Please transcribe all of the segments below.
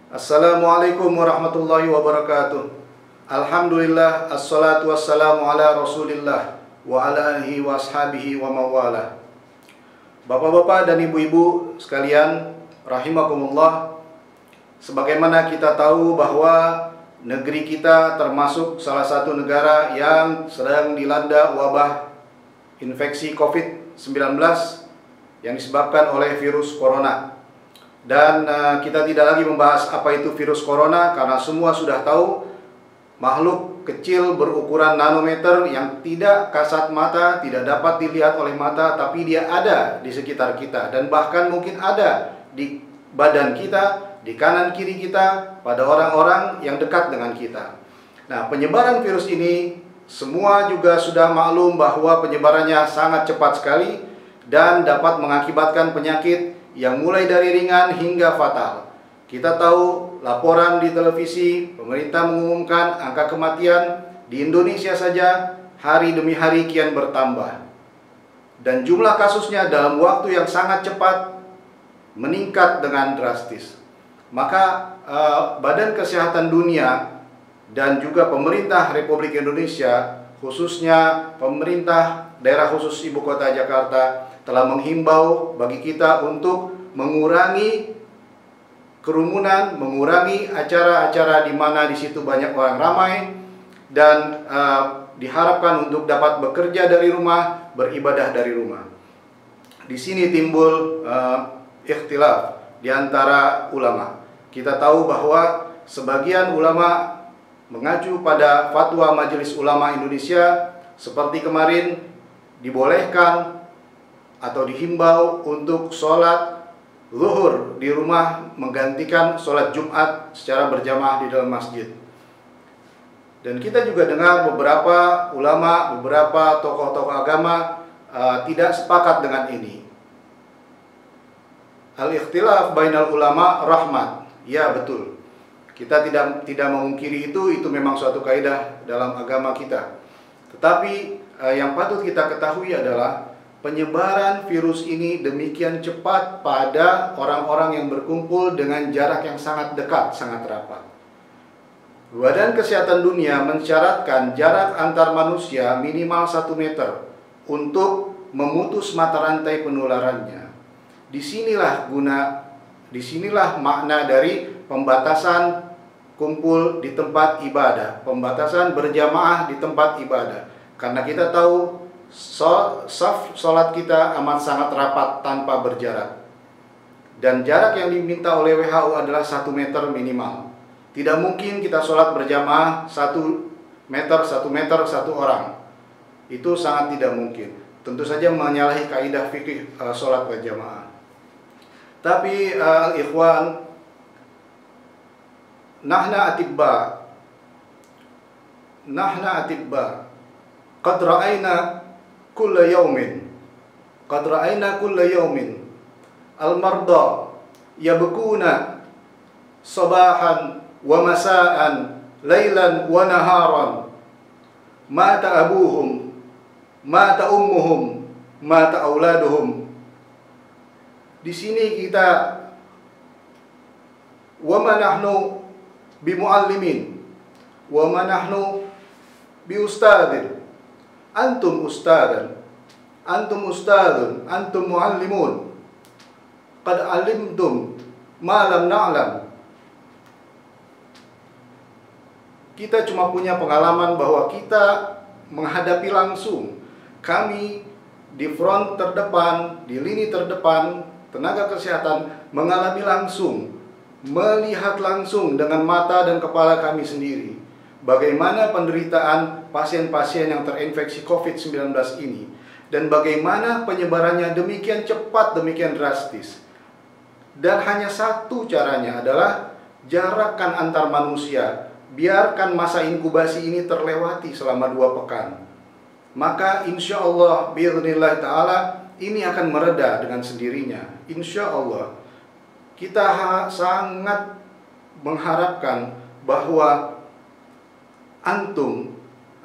Assalamualaikum warahmatullahi wabarakatuh. Alhamdulillah, assalatu wassalamu ala rasulillah wa ala alihi wa ashabihi wa mawalah. Bapak-bapak dan ibu-ibu sekalian, rahimakumullah. Sebagaimana kita tahu bahwa negeri kita termasuk salah satu negara yang sedang dilanda wabah infeksi COVID-19 yang disebabkan oleh virus corona. Dan kita tidak lagi membahas apa itu virus corona karena semua sudah tahu, makhluk kecil berukuran nanometer yang tidak kasat mata, tidak dapat dilihat oleh mata, tapi dia ada di sekitar kita dan bahkan mungkin ada di badan kita, di kanan kiri kita, pada orang-orang yang dekat dengan kita. Nah, penyebaran virus ini semua juga sudah maklum bahwa penyebarannya sangat cepat sekali dan dapat mengakibatkan penyakit yang mulai dari ringan hingga fatal. Kita tahu laporan di televisi, pemerintah mengumumkan angka kematian di Indonesia saja hari demi hari kian bertambah. Dan jumlah kasusnya dalam waktu yang sangat cepat meningkat dengan drastis. Maka Badan Kesehatan Dunia dan juga pemerintah Republik Indonesia, khususnya pemerintah daerah khusus Ibu Kota Jakarta, telah menghimbau bagi kita untuk mengurangi kerumunan, mengurangi acara-acara di mana di situ banyak orang ramai, dan diharapkan untuk dapat bekerja dari rumah, beribadah dari rumah. Di sini timbul ikhtilaf di antara ulama. Kita tahu bahwa sebagian ulama mengacu pada fatwa Majelis Ulama Indonesia, seperti kemarin dibolehkan atau dihimbau untuk sholat zuhur di rumah menggantikan sholat Jumat secara berjamaah di dalam masjid. Dan kita juga dengar beberapa ulama, beberapa tokoh-tokoh agama tidak sepakat dengan ini. Al-ikhtilaf bainal ulama rahmat. Ya, betul. Kita tidak memungkiri itu memang suatu kaidah dalam agama kita. Tetapi yang patut kita ketahui adalah penyebaran virus ini demikian cepat pada orang-orang yang berkumpul dengan jarak yang sangat dekat, sangat rapat. Badan Kesehatan Dunia mensyaratkan jarak antar manusia minimal 1 meter untuk memutus mata rantai penularannya. Disinilah makna dari pembatasan kumpul di tempat ibadah, pembatasan berjamaah di tempat ibadah. Karena kita tahu sholat kita amat sangat rapat tanpa berjarak. Dan jarak yang diminta oleh WHO adalah 1 meter minimal. Tidak mungkin kita sholat berjamaah 1 meter, 1 meter, 1 orang. Itu sangat tidak mungkin. Tentu saja menyalahi kaidah fikih sholat berjamaah. Tapi al-ikhwan, nahna atibba qad ra'ayna kulla yawmin al-marda yabkuna sabahan wa masaan laylan wa naharan, mata abuhum, mata ummuhum, mata auladuhum. Di sini kita wa ma nahnu bimuallimin wa ma nahnu biustadin. Antum ustadan, antum ustadun, antum muallimun. Qad alimtum ma lam na'lam. Kita cuma punya pengalaman bahwa kita menghadapi langsung. Kami di front terdepan, di lini terdepan, tenaga kesehatan mengalami langsung, melihat langsung dengan mata dan kepala kami sendiri bagaimana penderitaan pasien-pasien yang terinfeksi COVID-19 ini, dan bagaimana penyebarannya demikian cepat, demikian drastis. Dan hanya satu caranya adalah jarakkan antar manusia, biarkan masa inkubasi ini terlewati selama 2 pekan. Maka insya Allah, bi'idznillah ta'ala, ini akan mereda dengan sendirinya. Insya Allah. Kita sangat mengharapkan bahwa antum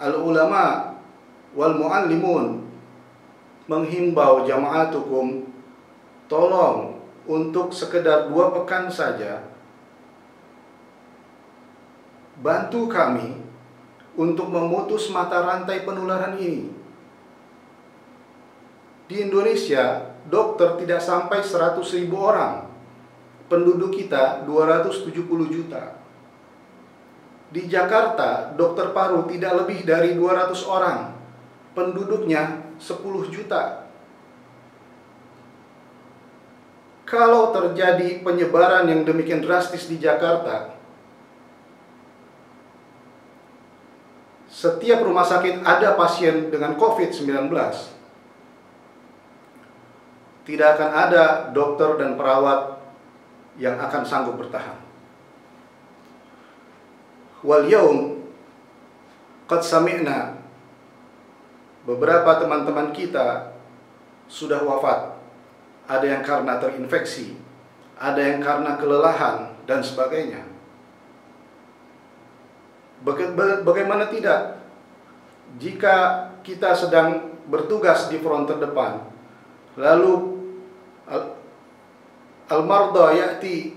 al-ulama wal muallimun menghimbau jamaatukum, tolong untuk sekedar 2 pekan saja bantu kami untuk memutus mata rantai penularan ini. Di Indonesia, dokter tidak sampai 100.000 orang. Penduduk kita 270 juta. Di Jakarta, dokter paru tidak lebih dari 200 orang. Penduduknya 10 juta. Kalau terjadi penyebaran yang demikian drastis di Jakarta, setiap rumah sakit ada pasien dengan COVID-19, tidak akan ada dokter dan perawat yang akan sanggup bertahan. Wal yaum qad sami'na, beberapa teman-teman kita sudah wafat. Ada yang karena terinfeksi, ada yang karena kelelahan dan sebagainya. Bagaimana tidak jika kita sedang bertugas di front terdepan, lalu al-marda ya'ti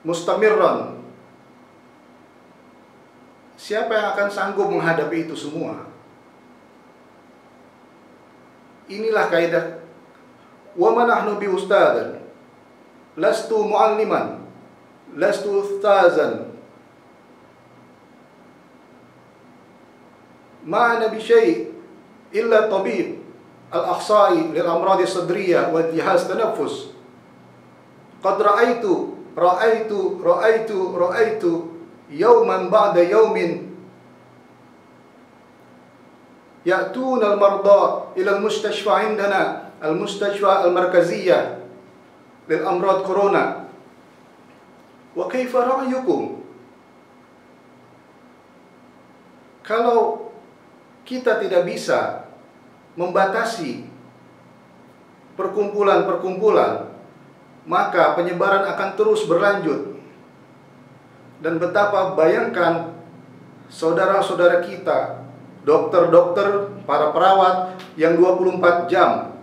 mustamirran, siapa yang akan sanggup menghadapi itu semua? Inilah kaidah. Wa ma nahnu bi ustadzan, lastu mualliman, lastu ustazan, ma ana bi syai' illa tabib al-akhsai lil amrad as-sadriyah wa jihaz tanaffus. Qad ra'aitu yawman ba'da yawmin ya'tuna al-marda ila al-mustashfa 'indana, al-mustashfa al-markaziyah lil amrad corona. Wa kaifa ra'yukum? Kalau kita tidak bisa membatasi perkumpulan-perkumpulan, maka penyebaran akan terus berlanjut. Dan betapa, bayangkan saudara-saudara kita, dokter-dokter, para perawat yang 24 jam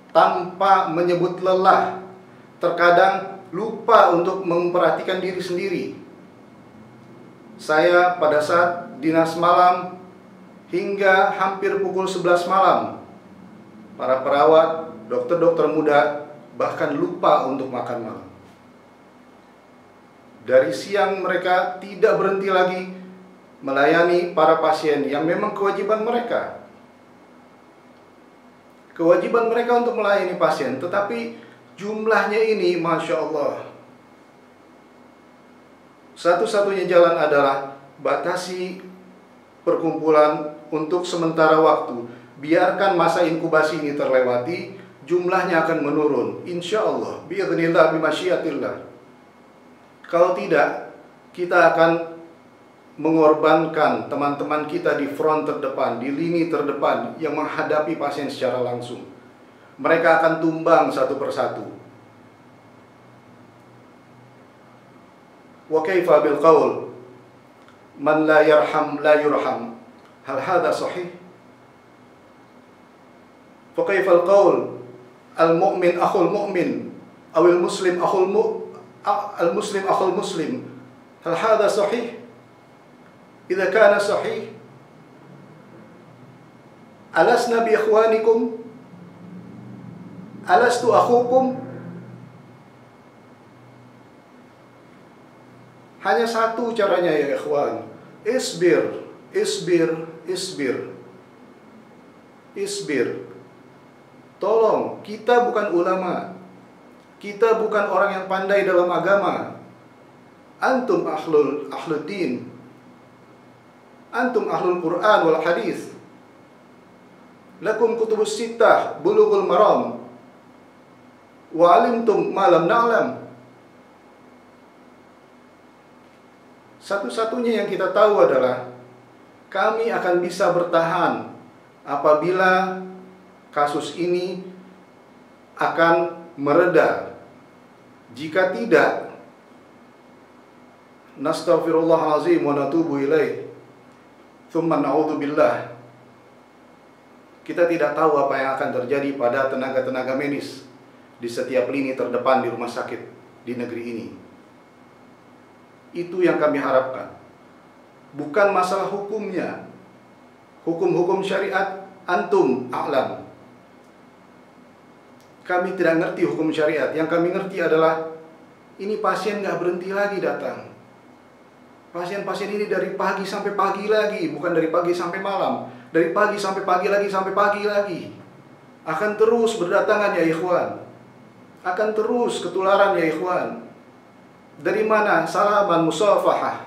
tanpa menyebut lelah, terkadang lupa untuk memperhatikan diri sendiri. Saya pada saat dinas malam hingga hampir pukul 11 malam, para perawat, dokter-dokter muda bahkan lupa untuk makan malam. Dari siang mereka tidak berhenti lagi melayani para pasien yang memang kewajiban mereka. Kewajiban mereka untuk melayani pasien, tetapi jumlahnya ini, Masya Allah. Satu-satunya jalan adalah batasi perkumpulan untuk sementara waktu. Biarkan masa inkubasi ini terlewati, jumlahnya akan menurun. Insya Allah, bi'idznillah, bimasyiatillah. Kalau tidak, kita akan mengorbankan teman-teman kita di front terdepan, di lini terdepan yang menghadapi pasien secara langsung. Mereka akan tumbang satu persatu. Wa kaifa bil qaul man la yarham la yurham, hal hadha sahih? Fa kaifa al qaul al mu'min akhul mu'min aw al muslim akhul muslim, hal hadha sahih? Idza kana sahih, alasna bi ikhwanikum, alastu akhukum? Hanya satu caranya ya ikhwan. Isbir. Tolong, kita bukan ulama. Kita bukan orang yang pandai dalam agama. Antum ahlul din. Antum ahlul Quran wal hadis. Lakum kutubus sittah, bulughul maram. Wa alimtum ma lam na'lam. Satu-satunya yang kita tahu adalah kami akan bisa bertahan apabila kasus ini akan mereda. Jika tidak, nastaghfirullahalazim wa natubu ilaih. Tsumma na'udzubillah. Kita tidak tahu apa yang akan terjadi pada tenaga-tenaga medis di setiap lini terdepan di rumah sakit di negeri ini. Itu yang kami harapkan. bukan masalah hukumnya. Hukum-hukum syariat antum a'lam. Kami tidak ngerti hukum syariat. Yang kami ngerti adalah ini pasien nggak berhenti lagi datang. Pasien-pasien ini dari pagi sampai pagi lagi, bukan dari pagi sampai malam. Dari pagi sampai pagi lagi, sampai pagi lagi. Akan terus berdatangan ya ikhwan. Akan terus ketularan ya ikhwan. Dari mana? Salaman musafahah,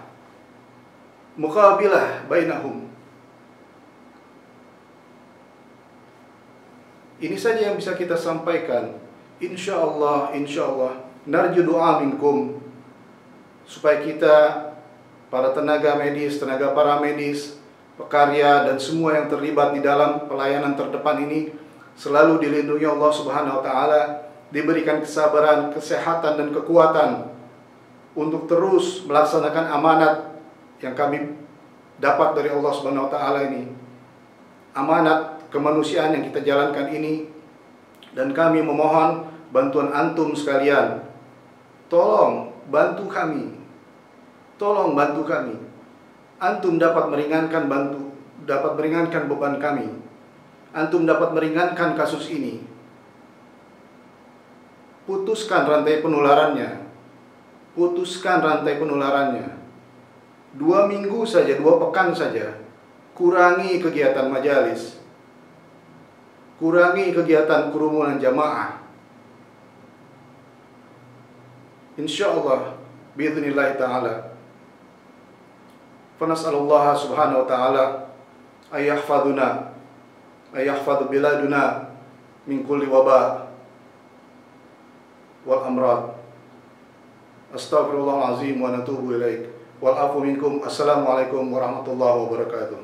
muqabilah bainahum. Ini saja yang bisa kita sampaikan. Insya Allah, narju doa minkum, supaya kita, para tenaga medis, tenaga paramedis, pekarya, dan semua yang terlibat di dalam pelayanan terdepan ini selalu dilindungi Allah Subhanahu wa Ta'ala, diberikan kesabaran, kesehatan, dan kekuatan untuk terus melaksanakan amanat yang kami dapat dari Allah Subhanahu wa Ta'ala ini. Amanat kemanusiaan yang kita jalankan ini, dan kami memohon bantuan antum sekalian. Tolong bantu kami. Tolong bantu kami. Antum dapat meringankan beban kami. Antum dapat meringankan kasus ini. Putuskan rantai penularannya. Putuskan rantai penularannya. 2 minggu saja, 2 pekan saja. Kurangi kegiatan majalis. Kurangi kegiatan kerumunan jamaah. Insyaallah biidznillah ta'ala. Fanas'alullah subhanahu wa ta'ala ayyahfaduna, ayyahfadu biladuna min kulli waba wal amrad. Astaghfirullahalazim wa natubu ilaik. Wal afu minkum. Assalamualaikum warahmatullahi wabarakatuh.